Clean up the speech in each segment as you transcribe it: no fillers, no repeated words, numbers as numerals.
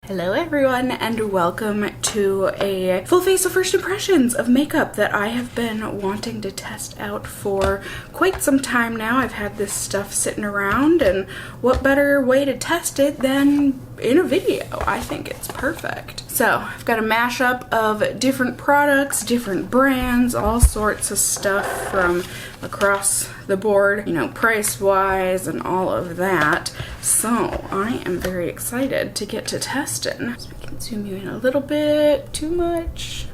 Hello everyone and welcome to a full face of first impressions of makeup that I have been wanting to test out for quite some time now. I've had this stuff sitting around, and what better way to test it than in a video? I think it's perfect. So I've got a mashup of different products, different brands, all sorts of stuff from across the board, you know, price-wise and all of that. So I am very excited to get to testing. So we can zoom you in a little bit, too much,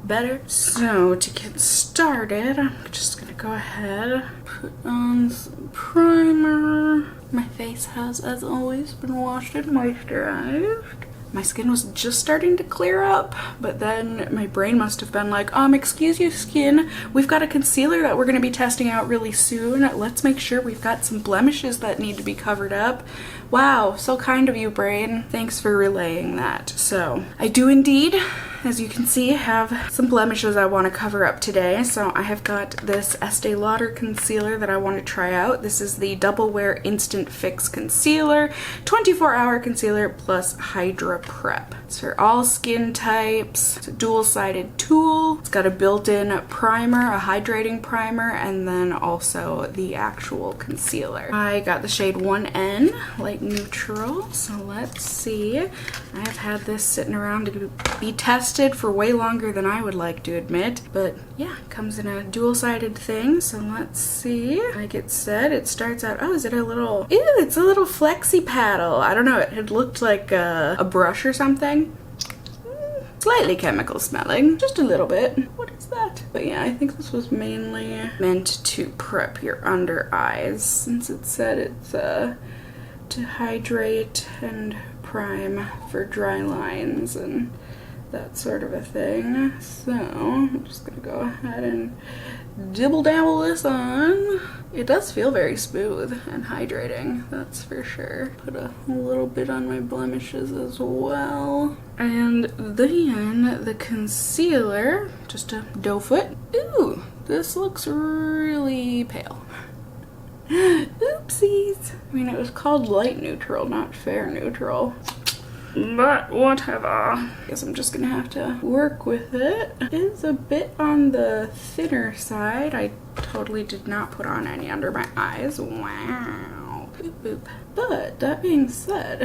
better. So to get started, I'm just gonna go ahead, put on some primer. My face has, as always, been washed and moisturized. My skin was just starting to clear up, but then my brain must have been like, excuse you, skin, we've got a concealer that we're gonna be testing out really soon. Let's make sure we've got some blemishes that need to be covered up. Wow, so kind of you, brain. Thanks for relaying that. So I do indeed, as you can see, have some blemishes I want to cover up today. So I have got this Estee Lauder concealer that I want to try out. This is the Double Wear Instant Fix Concealer, 24-hour concealer plus Hydra Prep. It's for all skin types. It's a dual-sided tool. It's got a built-in primer, a hydrating primer, and then also the actual concealer. I got the shade 1N, light neutral. So let's see. I have had this sitting around to be tested for way longer than I would like to admit, but yeah, it comes in a dual-sided thing. So let's see. Like it said, it starts out, oh, is it a little, ew, it's a little flexi paddle. I don't know, it had looked like a brush or something. Slightly chemical smelling, just a little bit. What is that? But yeah, I think this was mainly meant to prep your under eyes, since it said it's to hydrate and prime for dry lines and that sort of a thing. So I'm just gonna go ahead and dibble dabble this on. It does feel very smooth and hydrating, that's for sure. Put a little bit on my blemishes as well. And then the concealer, just a doe foot. Ooh, this looks really pale. Oopsies. I mean, it was called light neutral, not fair neutral. But whatever. I guess I'm just gonna have to work with it. It is a bit on the thinner side. I totally did not put on any under my eyes. Wow. Boop, boop. But that being said,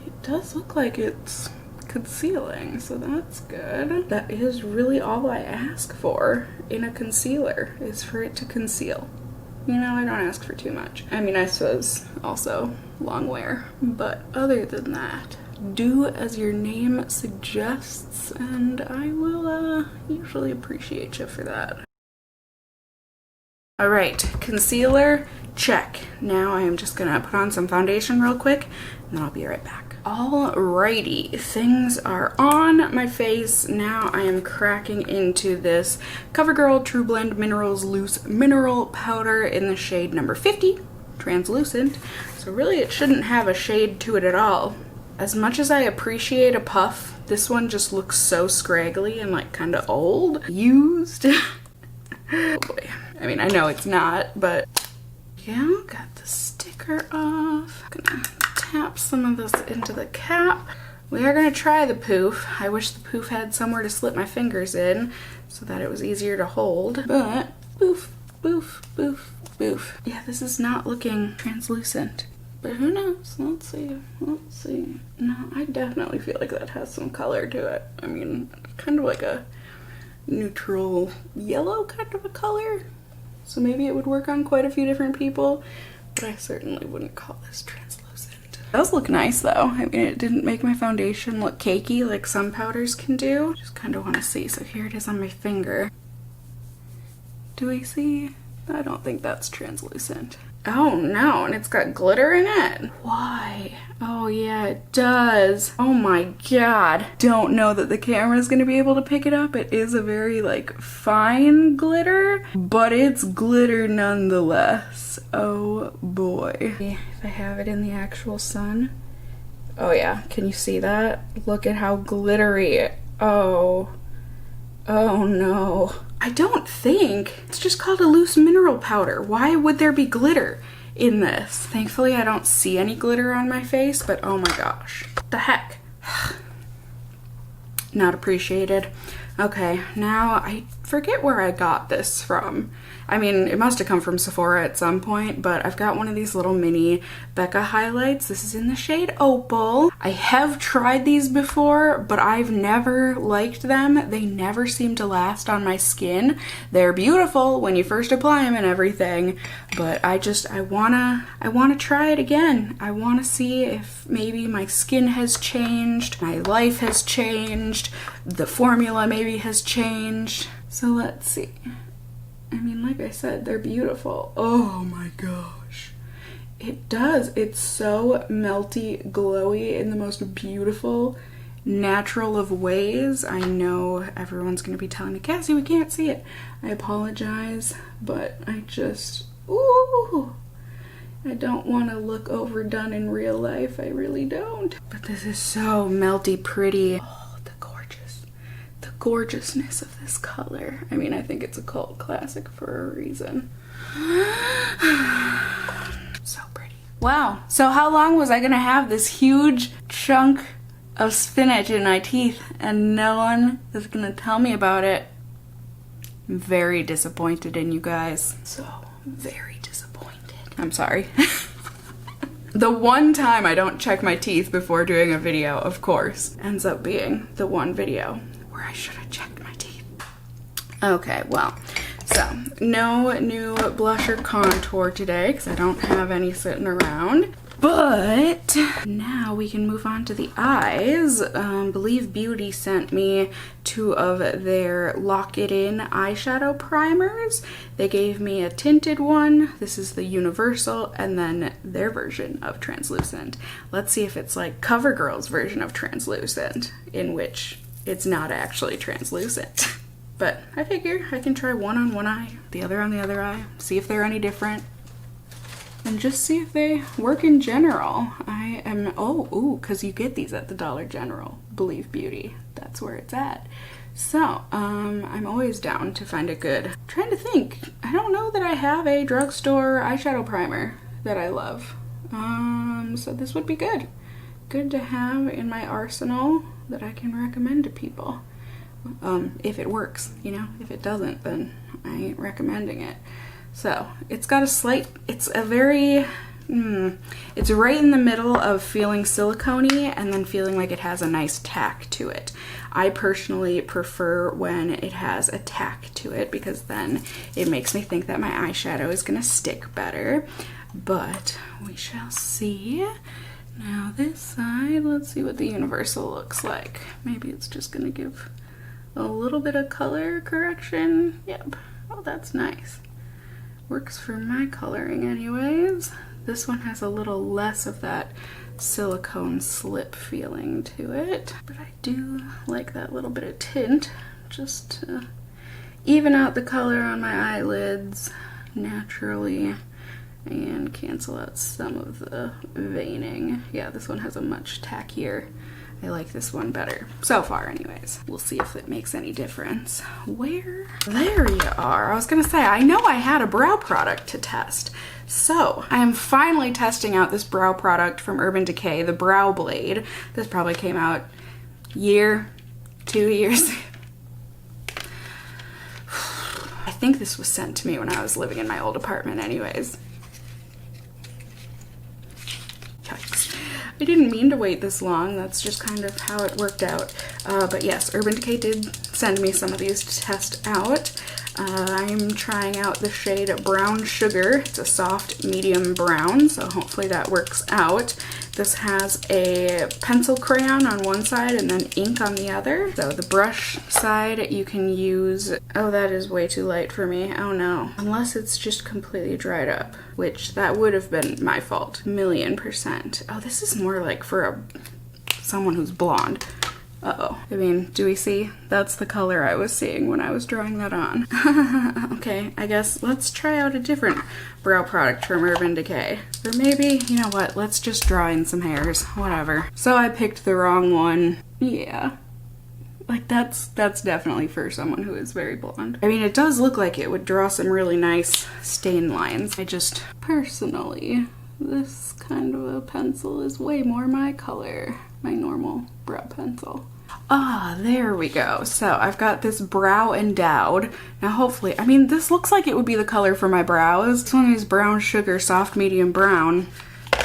it does look like it's concealing, so that's good. That is really all I ask for in a concealer, is for it to conceal. You know, I don't ask for too much. I mean, I suppose also long wear, but other than that, do as your name suggests, and I will usually appreciate you for that. Alright, concealer, check. Now I am just gonna put on some foundation real quick, and then I'll be right back. Alrighty, things are on my face. Now I am cracking into this CoverGirl True Blend Minerals Loose Mineral Powder in the shade number 50, translucent. So really it shouldn't have a shade to it at all. As much as I appreciate a puff, this one just looks so scraggly and like kind of old. Used. Oh boy. I mean, I know it's not, but yeah, got the sticker off. Gonna tap some of this into the cap. We are gonna try the poof. I wish the poof had somewhere to slip my fingers in so that it was easier to hold, but poof, poof, poof, poof. Yeah, this is not looking translucent. But who knows? Let's see. Let's see. No, I definitely feel like that has some color to it. I mean, kind of like a neutral yellow kind of a color. So maybe it would work on quite a few different people, but I certainly wouldn't call this translucent. It does look nice though. I mean, it didn't make my foundation look cakey like some powders can do. Just kind of want to see. So here it is on my finger. Do we see? I don't think that's translucent. Oh no, and it's got glitter in it. Why? Oh yeah, it does. Oh my god. Don't know that the camera is going to be able to pick it up. It is a very like fine glitter, but it's glitter nonetheless. Oh boy. If I have it in the actual sun. Oh yeah, can you see that? Look at how glittery. Oh no. I don't think. It's just called a loose mineral powder. Why would there be glitter in this? Thankfully, I don't see any glitter on my face, but oh my gosh. What the heck? not appreciated. Okay, now I forget where I got this from. I mean, it must have come from Sephora at some point, but I've got one of these little mini Becca highlights. This is in the shade Opal. I have tried these before, but I've never liked them. They never seem to last on my skin. They're beautiful when you first apply them and everything, but I wanna try it again. I wanna see if maybe my skin has changed, my life has changed, the formula maybe has changed. So let's see. I mean, like I said, they're beautiful. Oh my gosh. It does. It's so melty, glowy in the most beautiful, natural of ways. I know everyone's going to be telling me, Cassie, we can't see it. I apologize, but I just, ooh, I don't want to look overdone in real life. I really don't. But this is so melty, pretty. The gorgeousness of this color. I mean, I think it's a cult classic for a reason. So pretty. Wow. So how long was I gonna have this huge chunk of spinach in my teeth and no one is gonna tell me about it? I'm very disappointed in you guys. So very disappointed. I'm sorry. The one time I don't check my teeth before doing a video, of course, ends up being the one video I should have checked my teeth. Okay, well, so no new blush or contour today because I don't have any sitting around. But now we can move on to the eyes. Believe Beauty sent me 2 of their Lock It In eyeshadow primers. They gave me a tinted one. This is the universal, and then their version of translucent. Let's see if it's like CoverGirl's version of translucent, in which it's not actually translucent. But I figure I can try one on one eye, the other on the other eye, see if they're any different, and just see if they work in general. I am, because you get these at the Dollar General. Believe Beauty, that's where it's at. So, I'm always down to find a good, I'm trying to think. I don't know that I have a drugstore eyeshadow primer that I love. So this would be good. Good to have in my arsenal that I can recommend to people. If it works, you know. If it doesn't, then I ain't recommending it. So it's got a slight, it's a very, it's right in the middle of feeling silicone-y and then feeling like it has a nice tack to it. I personally prefer when it has a tack to it because then it makes me think that my eyeshadow is gonna stick better. But we shall see. Now this side, let's see what the universal looks like. Maybe it's just gonna give a little bit of color correction. Yep, oh that's nice. Works for my coloring anyways. This one has a little less of that silicone slip feeling to it, but I do like that little bit of tint just to even out the color on my eyelids naturally and cancel out some of the veining. Yeah, this one has a much tackier. I like this one better so far anyways. We'll see if it makes any difference. Where? There you are. I was gonna say, I know I had a brow product to test. So I am finally testing out this brow product from Urban Decay, the Brow Blade. This probably came out year, 2 years. I think this was sent to me when I was living in my old apartment anyways. I didn't mean to wait this long, that's just kind of how it worked out. But yes, Urban Decay did send me some of these to test out. I'm trying out the shade Brown Sugar. It's a soft medium brown, so hopefully that works out. This has a pencil crayon on one side and then ink on the other. So the brush side you can use, oh that is way too light for me, oh no. Unless it's just completely dried up, which that would have been my fault, 1,000,000%. Oh, this is more like for someone who's blonde. Uh-oh. I mean, do we see? That's the color I was seeing when I was drawing that on. Okay, I guess let's try out a different brow product from Urban Decay. Or maybe, you know what, let's just draw in some hairs, whatever. So I picked the wrong one. Yeah. Like that's definitely for someone who is very blonde. I mean, it does look like it would draw some really nice stain lines. I just, personally, this kind of a pencil is way more my color. My normal brow pencil. Ah, there we go. So I've got this brow endowed. Now hopefully, I mean, this looks like it would be the color for my brows. This one is brown sugar, soft medium brown.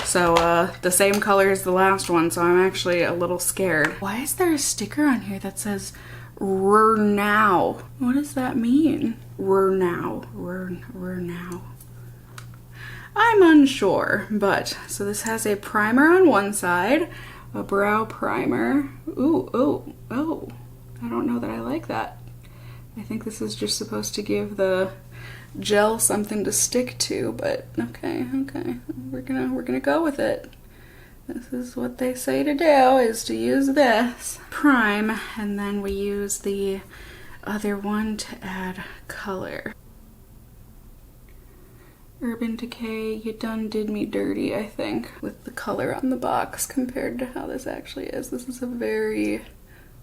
So the same color as the last one, so I'm actually a little scared. Why is there a sticker on here that says now? What does that mean? Now. I'm unsure, but so this has a primer on one side, a brow primer. Ooh, oh, I don't know that I like that. I think this is just supposed to give the gel something to stick to, but okay, we're gonna go with it. This is what they say to do, is to use this. Prime, and then we use the other one to add color. Urban Decay, you done did me dirty, I think, with the color on the box compared to how this actually is. This is a very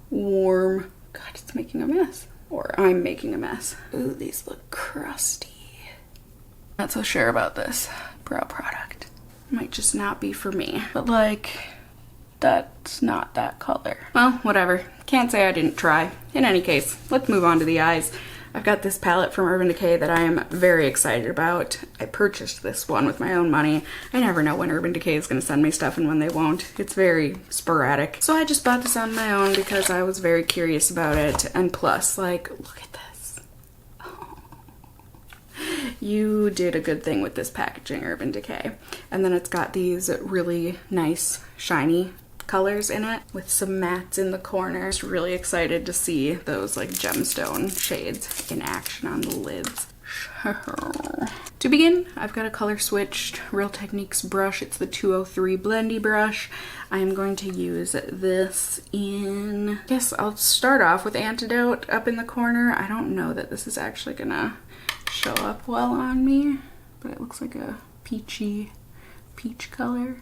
warm, God, it's making a mess. Or I'm making a mess. Ooh, these look crusty. Not so sure about this brow product. Might just not be for me. But like, that's not that color. Well, whatever. Can't say I didn't try. In any case, let's move on to the eyes. I've got this palette from Urban Decay that I am very excited about. I purchased this one with my own money. I never know when Urban Decay is going to send me stuff and when they won't. It's very sporadic. So I just bought this on my own because I was very curious about it. And plus, like, look at this. Oh. You did a good thing with this packaging, Urban Decay. And then it's got these really nice, shiny colors in it with some mattes in the corner. Just really excited to see those like gemstone shades in action on the lids. To begin, I've got a color switched Real Techniques brush. It's the 203 Blendy brush. I am going to use this in, I guess I'll start off with Antidote up in the corner. I don't know that this is actually gonna show up well on me, but it looks like a peach color.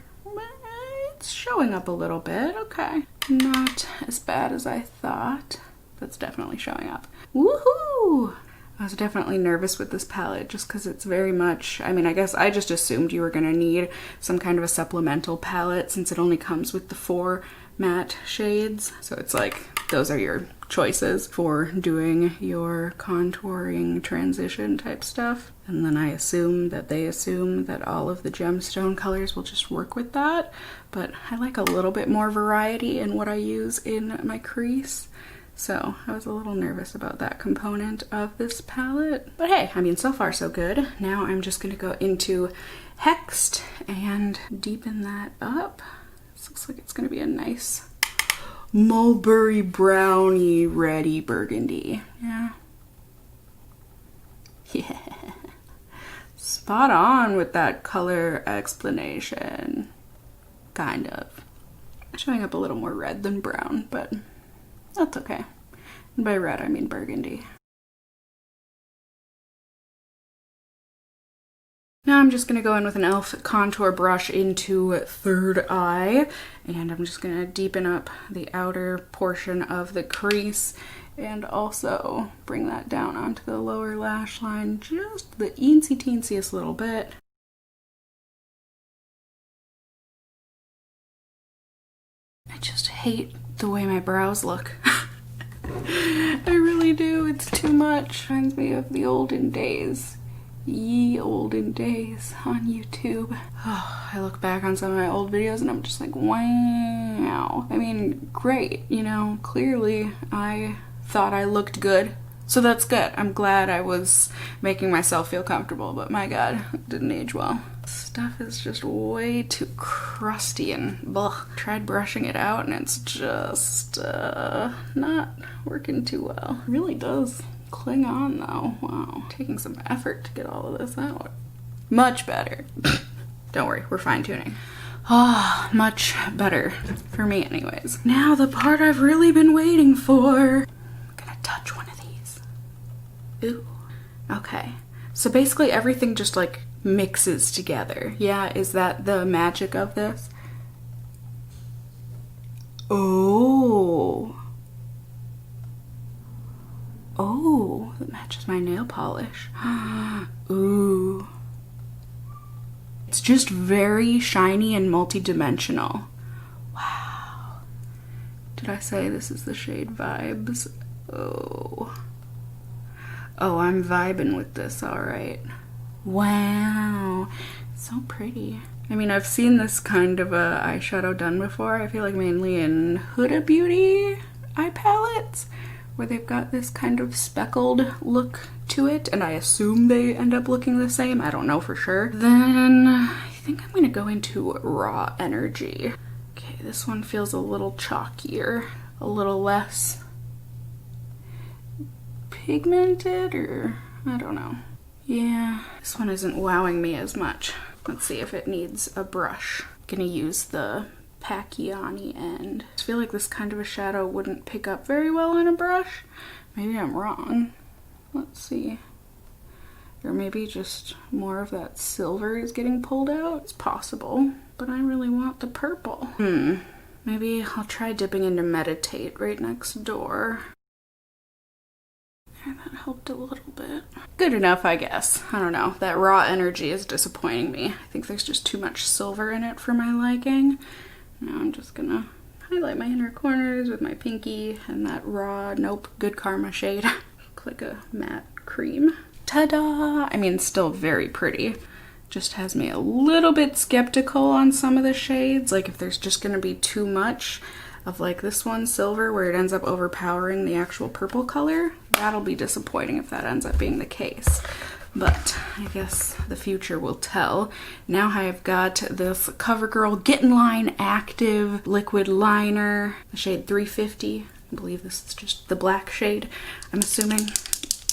It's showing up a little bit, okay. Not as bad as I thought. That's definitely showing up. Woohoo! I was definitely nervous with this palette just because it's very much, I mean, I guess I just assumed you were gonna need some kind of a supplemental palette since it only comes with the 4 matte shades. So it's like, those are your choices for doing your contouring transition type stuff. And then I assume that they assume that all of the gemstone colors will just work with that. But I like a little bit more variety in what I use in my crease. So I was a little nervous about that component of this palette. But hey, I mean, so far so good. Now I'm just gonna go into Hexed and deepen that up. This looks like it's gonna be a nice mulberry brownie ready burgundy. Yeah. Yeah. Spot on with that color explanation. Kind of. Showing up a little more red than brown, but that's okay. And by red, I mean burgundy. Now I'm just going to go in with an e.l.f. contour brush into third eye, and I'm just going to deepen up the outer portion of the crease and also bring that down onto the lower lash line just the teensy-teensiest little bit. I just hate the way my brows look. I really do. It's too much. Reminds me of the olden days. Ye olden days on YouTube. Oh, I look back on some of my old videos and I'm just like, wow. I mean, great, you know, clearly I thought I looked good. So that's good. I'm glad I was making myself feel comfortable, but my God, it didn't age well. Stuff is just way too crusty and blah. Tried brushing it out and it's just not working too well. It really does cling on though. Wow. Taking some effort to get all of this out. Much better. Don't worry, we're fine tuning. Ah, much better. For me anyways. Now the part I've really been waiting for. I'm gonna touch one of these. Ooh. Okay. So basically everything just like mixes together. Yeah, is that the magic of this? Oh. Oh, that matches my nail polish. Ooh. It's just very shiny and multi-dimensional. Wow. Did did I say this is the shade Vibes? Oh, I'm vibing with this, all right. Wow, so pretty. I mean, I've seen this kind of a eyeshadow done before. I feel like mainly in Huda Beauty eye palettes, where they've got this kind of speckled look to it, and I assume they end up looking the same. I don't know for sure. Then I think I'm gonna go into Raw Energy. Okay, this one feels a little chalkier, a little less pigmented, or I don't know. Yeah, this one isn't wowing me as much. Let's see if it needs a brush. I'm gonna use the Pacquiani end. I feel like this kind of a shadow wouldn't pick up very well on a brush. Maybe I'm wrong. Let's see. Or maybe just more of that silver is getting pulled out. It's possible, but I really want the purple. Maybe I'll try dipping into Meditate right next door. That helped a little bit. Good enough, I guess. I don't know. That Raw Energy is disappointing me. I think there's just too much silver in it for my liking. Now I'm just gonna highlight my inner corners with my pinky and that Raw Nope Good Karma shade. Look like a matte cream. Ta-da! I mean, still very pretty. Just has me a little bit skeptical on some of the shades. Like if there's just gonna be too much of like this one, silver, where it ends up overpowering the actual purple color. That'll be disappointing if that ends up being the case. But I guess the future will tell. Now I've got this CoverGirl Get in Line Active Liquid Liner, the shade 350. I believe this is just the black shade, I'm assuming.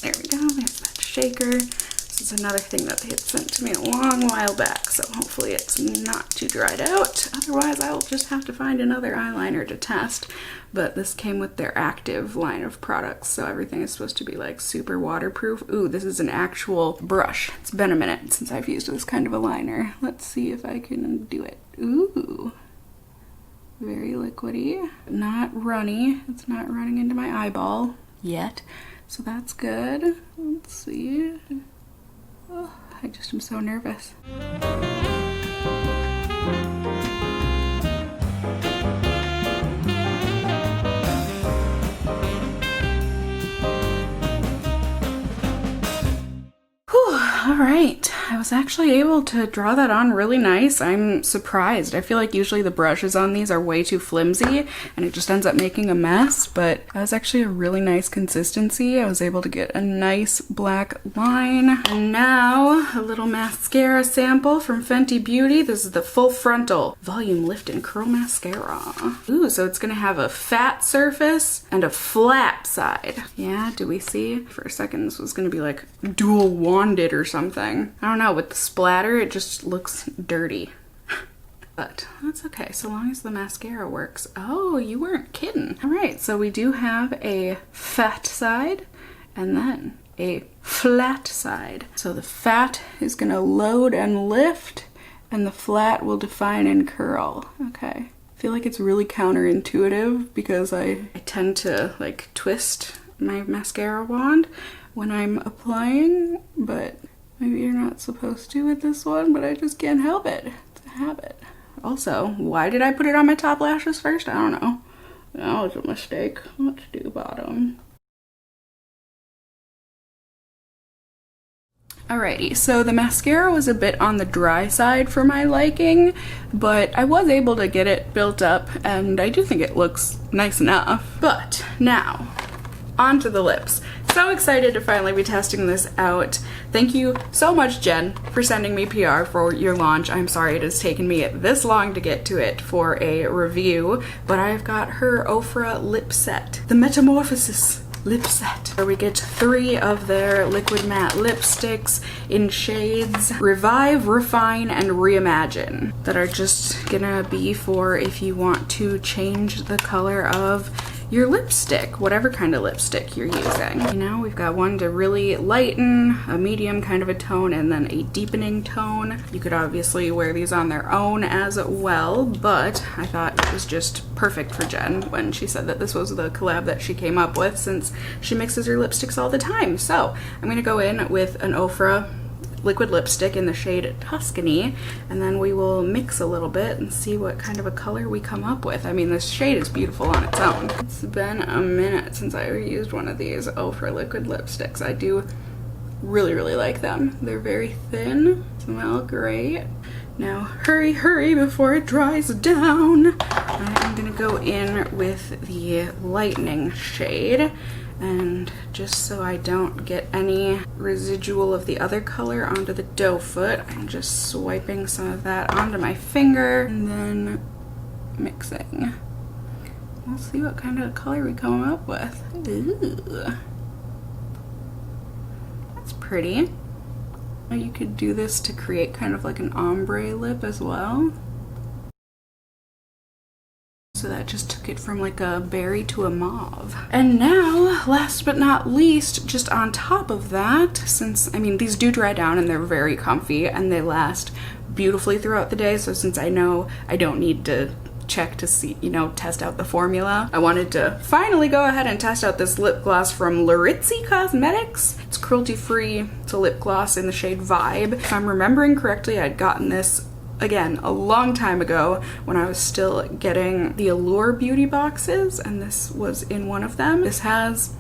There we go, there's that shaker. This is another thing that they had sent to me a long while back, so hopefully it's not too dried out. Otherwise, I'll just have to find another eyeliner to test. But this came with their active line of products, so everything is supposed to be like super waterproof. Ooh, this is an actual brush. It's been a minute since I've used this kind of a liner. Let's see if I can do it. Ooh, very liquidy, not runny. It's not running into my eyeball yet, so that's good. Let's see. Oh, I just am so nervous. All right, I was actually able to draw that on really nice. I'm surprised. I feel like usually the brushes on these are way too flimsy and it just ends up making a mess, but that was actually a really nice consistency. I was able to get a nice black line. And now a little mascara sample from Fenty Beauty. This is the Full Frontal Volume Lift and Curl Mascara. Ooh, so it's gonna have a fat surface and a flat side. Yeah, do we see? For a second this was gonna be like dual wanded or something. I don't know, with the splatter it just looks dirty. But that's okay, so long as the mascara works. Oh, you weren't kidding. All right, so we do have a fat side and then a flat side. So the fat is gonna load and lift and the flat will define and curl. Okay. I feel like it's really counterintuitive because I tend to like twist my mascara wand when I'm applying, but maybe you're not supposed to with this one, but I just can't help it. It's a habit. Also, why did I put it on my top lashes first? I don't know. That was a mistake. Let's do bottom. Alrighty, so the mascara was a bit on the dry side for my liking, but I was able to get it built up, and I do think it looks nice enough. But now, onto the lips. So excited to finally be testing this out. Thank you so much, Jen, for sending me PR for your launch. I'm sorry it has taken me this long to get to it for a review, but I've got her Ofra lip set, the Metamorphosis lip set, where we get 3 of their liquid matte lipsticks in shades Revive, Refine, and Reimagine that are just gonna be for if you want to change the color of your lipstick, whatever kind of lipstick you're using. You know, we've got one to really lighten, a medium kind of a tone, and then a deepening tone. You could obviously wear these on their own as well, but I thought it was just perfect for Jen when she said that this was the collab that she came up with, since she mixes her lipsticks all the time. So I'm gonna go in with an Ofra liquid lipstick in the shade Tuscany, and then we will mix a little bit and see what kind of a color we come up with. I mean, this shade is beautiful on its own. It's been a minute since I used one of these for liquid lipsticks. I do really like them. They're very thin, smell great. Now hurry, hurry before it dries down. I'm gonna go in with the lightning shade, and just so I don't get any residual of the other color onto the doe foot, I'm just swiping some of that onto my finger and then mixing. We'll see what kind of color we come up with. Ooh. That's pretty. You could do this to create kind of like an ombre lip as well. So that just took it from like a berry to a mauve. And now, last but not least, just on top of that, since, I mean, these do dry down and they're very comfy and they last beautifully throughout the day, so since I know I don't need to check to see, you know, test out the formula, I wanted to finally go ahead and test out this lip gloss from Larizzi Cosmetics. It's cruelty-free. It's a lip gloss in the shade Vibe. If I'm remembering correctly, I'd gotten this, again, a long time ago when I was still getting the Allure beauty boxes, and this was in one of them. This has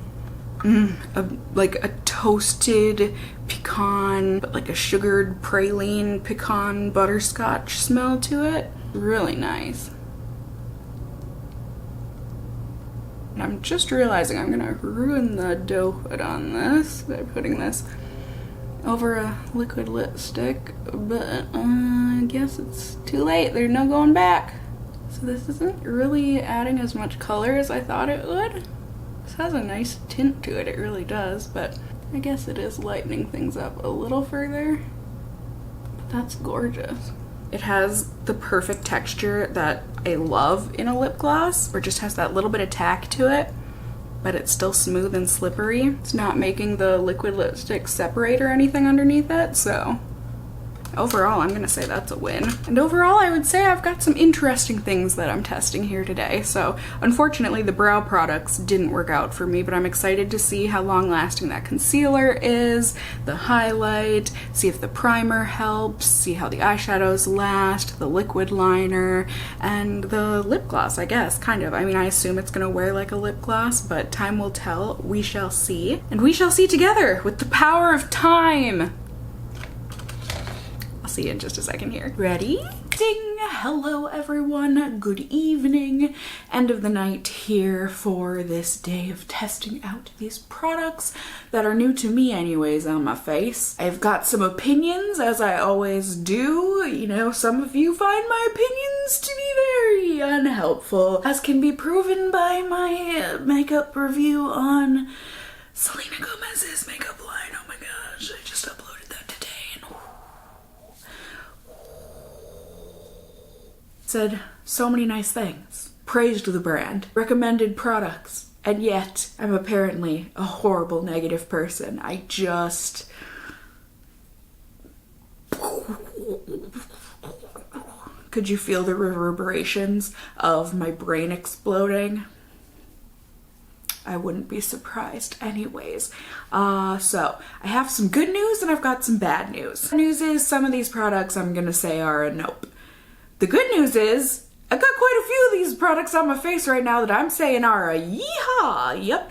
like a toasted pecan, but like a sugared praline pecan butterscotch smell to it. Really nice. And I'm just realizing I'm gonna ruin the doe foot on this by putting this over a liquid lipstick, but I guess it's too late. There's no going back. So this isn't really adding as much color as I thought it would. This has a nice tint to it, it really does, but I guess it is lightening things up a little further. But that's gorgeous. It has the perfect texture that I love in a lip gloss, where it just has that little bit of tack to it, but it's still smooth and slippery. It's not making the liquid lipstick separate or anything underneath it, so overall I'm gonna say that's a win. And overall I would say I've got some interesting things that I'm testing here today. So unfortunately the brow products didn't work out for me, but I'm excited to see how long lasting that concealer is, the highlight, see if the primer helps, see how the eyeshadows last, the liquid liner, and the lip gloss, I guess, kind of. I mean, I assume it's gonna wear like a lip gloss, but time will tell. We shall see. And we shall see together with the power of time. I'll see you in just a second here. Ready? Ding! Hello everyone, good evening. End of the night here for this day of testing out these products that are new to me anyways on my face. I've got some opinions, as I always do. You know, some of you find my opinions to be very unhelpful, as can be proven by my makeup review on Selena Gomez's makeup line. Oh my gosh, I just uploaded that today and said so many nice things, praised the brand, recommended products, and yet I'm apparently a horrible negative person. I just... Could you feel the reverberations of my brain exploding? I wouldn't be surprised anyways. So I have some good news and I've got some bad news. The news is some of these products I'm gonna say are a nope. The good news is I've got quite a few of these products on my face right now that I'm saying are a yeehaw. Yup.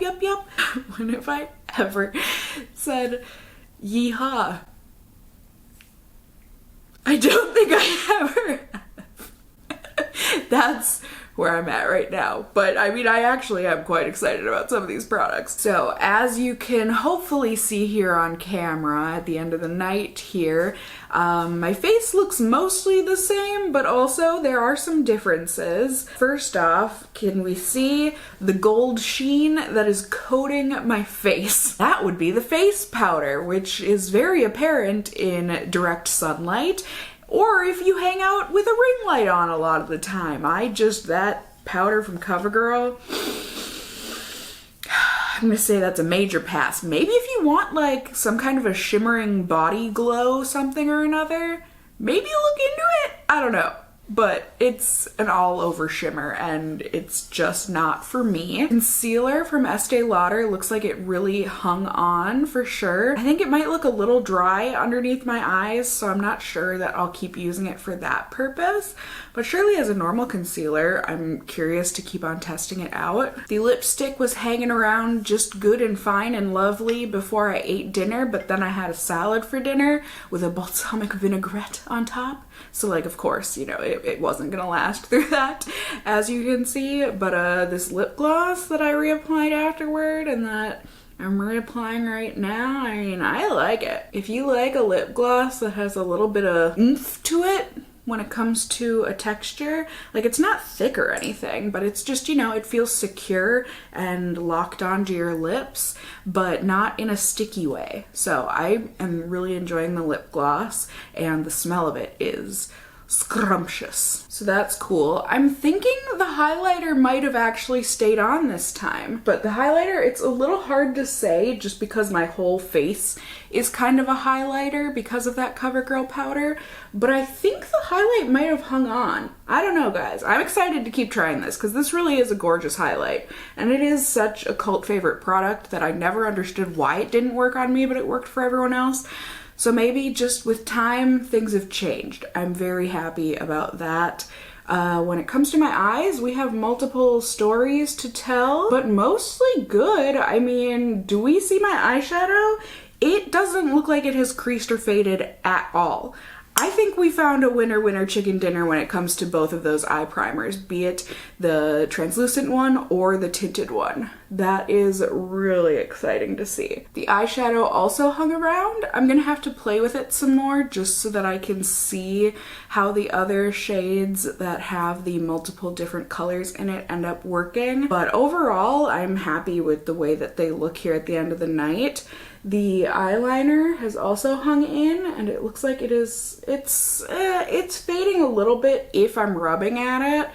When have I ever said yeehaw? I don't think I ever have. That's where I'm at right now. But I mean, I actually am quite excited about some of these products. So as you can hopefully see here on camera at the end of the night here, my face looks mostly the same, but also there are some differences. First off, can we see the gold sheen that is coating my face? That would be the face powder, which is very apparent in direct sunlight, or if you hang out with a ring light on a lot of the time. That powder from CoverGirl, I'm gonna say that's a major pass. Maybe if you want like some kind of a shimmering body glow something or another, maybe look into it. I don't know. but it's an all over shimmer and it's just not for me. Concealer from Estee Lauder looks like it really hung on for sure. I think it might look a little dry underneath my eyes, so I'm not sure that I'll keep using it for that purpose, but surely as a normal concealer, I'm curious to keep on testing it out. The lipstick was hanging around just good and fine and lovely before I ate dinner, but then I had a salad for dinner with a balsamic vinaigrette on top. So like, of course, you know, it wasn't gonna last through that, as you can see. But this lip gloss that I reapplied afterward and that I'm reapplying right now, I mean, I like it. If you like a lip gloss that has a little bit of oomph to it when it comes to a texture, like it's not thick or anything, but it's just, you know, it feels secure and locked onto your lips, but not in a sticky way. So I am really enjoying the lip gloss and the smell of it is scrumptious. So that's cool. I'm thinking the highlighter might have actually stayed on this time, but the highlighter, it's a little hard to say just because my whole face is kind of a highlighter because of that CoverGirl powder, but I think the highlight might have hung on. I don't know, guys. I'm excited to keep trying this because this really is a gorgeous highlight, and it is such a cult favorite product that I never understood why it didn't work on me, but it worked for everyone else. So maybe just with time, things have changed. I'm very happy about that. When it comes to my eyes, we have multiple stories to tell, but mostly good. I mean, do we see my eyeshadow? It doesn't look like it has creased or faded at all. I think we found a winner chicken dinner when it comes to both of those eye primers, be it the translucent one or the tinted one. That is really exciting to see. The eyeshadow also hung around. I'm gonna have to play with it some more just so that I can see how the other shades that have the multiple different colors in it end up working. But overall, I'm happy with the way that they look here at the end of the night. The eyeliner has also hung in, and it looks like it's fading a little bit if I'm rubbing at it,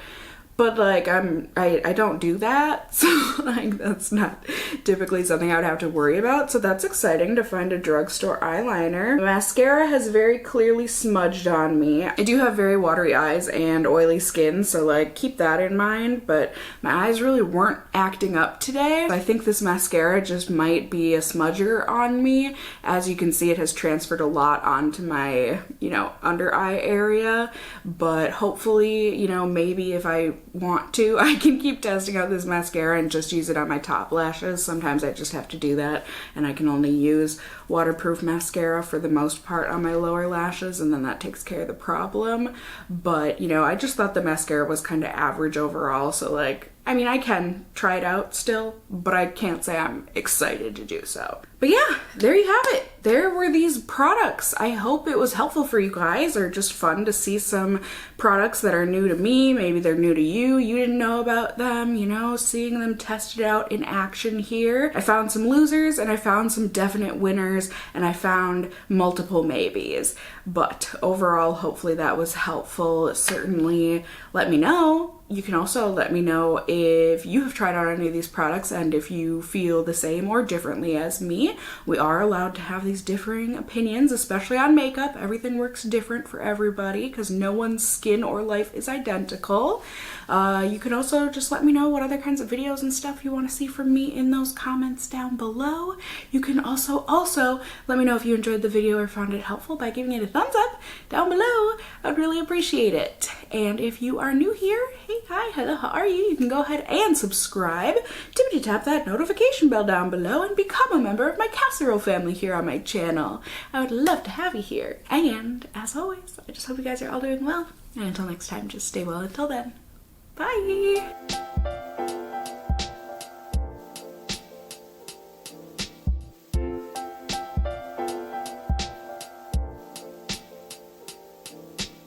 but like I don't do that, so like that's not typically something I would have to worry about. So that's exciting to find a drugstore eyeliner. The mascara has very clearly smudged on me. I do have very watery eyes and oily skin, so like keep that in mind, but my eyes really weren't acting up today. I think this mascara just might be a smudger on me. As you can see, it has transferred a lot onto my, you know, under eye area, but hopefully, you know, maybe if I want to, I can keep testing out this mascara and just use it on my top lashes. Sometimes I just have to do that, and I can only use waterproof mascara for the most part on my lower lashes, and then that takes care of the problem. But, you know, I just thought the mascara was kind of average overall, so like, I mean, I can try it out still, but I can't say I'm excited to do so. But yeah, there you have it. There were these products. I hope it was helpful for you guys, or just fun to see some products that are new to me. Maybe they're new to you. You didn't know about them, you know, seeing them tested out in action here. I found some losers and I found some definite winners, and I found multiple maybes. But overall, hopefully that was helpful. Certainly let me know. You can also let me know if you have tried out any of these products and if you feel the same or differently as me. We are allowed to have these differing opinions, especially on makeup. Everything works different for everybody because no one's skin or life is identical. You can also just let me know what other kinds of videos and stuff you want to see from me in those comments down below. You can also let me know if you enjoyed the video or found it helpful by giving it a thumbs up down below. I'd really appreciate it. And if you are new here, hey, hi, hello, how are you? You can go ahead and subscribe. Tippity tap that notification bell down below and become a member of my casserole family here on my channel. I would love to have you here. And as always, I just hope you guys are all doing well. And until next time, just stay well until then. Bye!